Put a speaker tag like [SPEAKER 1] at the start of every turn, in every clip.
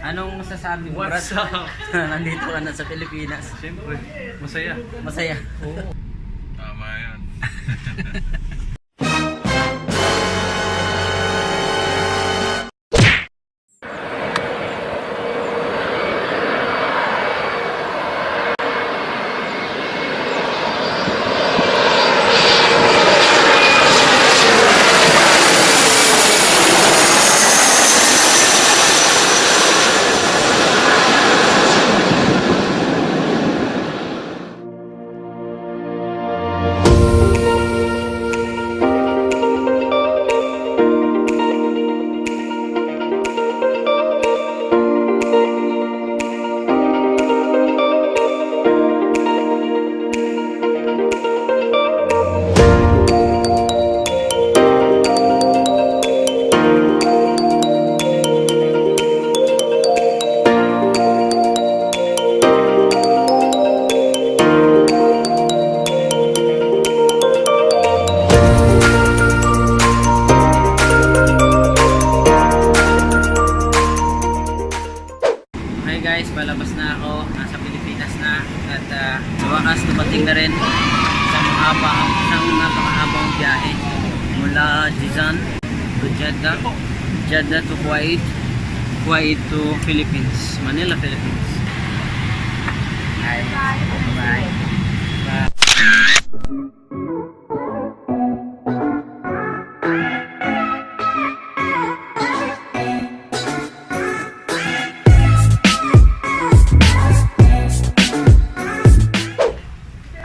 [SPEAKER 1] Anong masasabi mo, Brad?
[SPEAKER 2] What's up?
[SPEAKER 1] Nandito ka na sa Pilipinas.
[SPEAKER 2] Siyempre, masaya.
[SPEAKER 1] Masaya.
[SPEAKER 2] Oo. Tama yan.
[SPEAKER 1] Okay guys, palabas na ako. Nasa Pilipinas na. At sa wakas, dumating na rin isang napakahabang biyahe mula Jizan to Jeddah, Jeddah to Kuwait, Kuwait to Philippines, Manila, Philippines. Bye. Bye. Bye.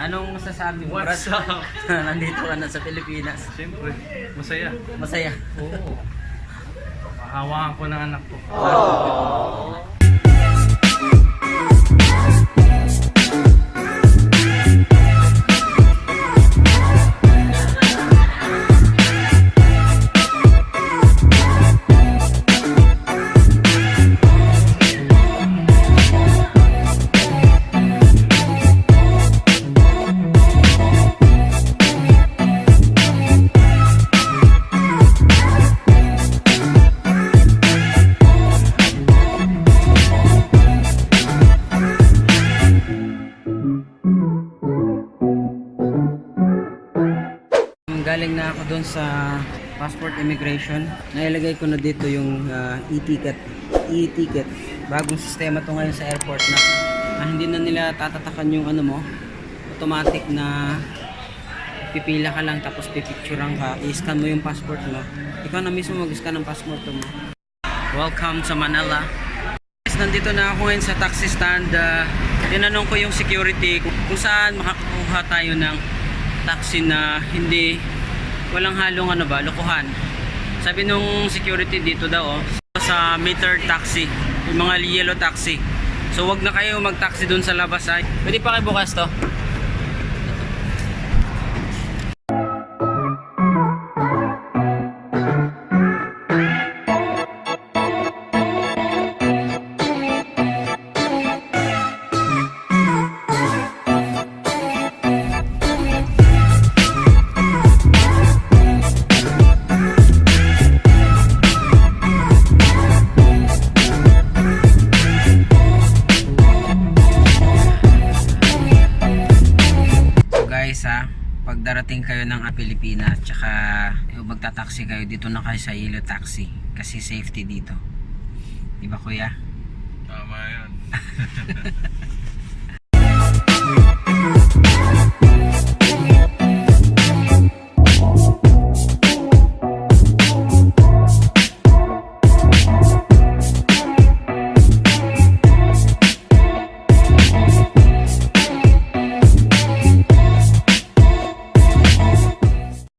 [SPEAKER 1] Anong masasabi mo, Brad?
[SPEAKER 2] What's up?
[SPEAKER 1] Nandito ka na sa Pilipinas.
[SPEAKER 2] Siyempre, masaya.
[SPEAKER 1] Masaya.
[SPEAKER 2] Oo. Hawakan ko ng anak ko.
[SPEAKER 1] Galing na ako doon sa passport immigration. Nailagay ko na dito yung e-ticket. E-ticket. Bagong sistema to ngayon sa airport na hindi na nila tatatakan yung ano mo. Automatic na pipila ka lang tapos pipicturean ka. I-scan mo yung passport mo. Ikaw na mismo mag-scan ng passport mo. Welcome sa Manila. Nandito na ako ngayon sa taxi stand. Tinanong ko yung security kung saan makakuha tayo ng taxi na hindi walang halong ano ba, lokohan. Sabi nung security dito daw sa meter taxi, yung mga yellow taxi. So wag na kayo mag-taxi dun sa labas ay. Pwede pa kayo bukas to? Pag darating kayo ng Pilipinas tsaka magta-taxi kayo, dito na kayo sa yellow taxi kasi safety dito, diba kuya?
[SPEAKER 2] Tama yan.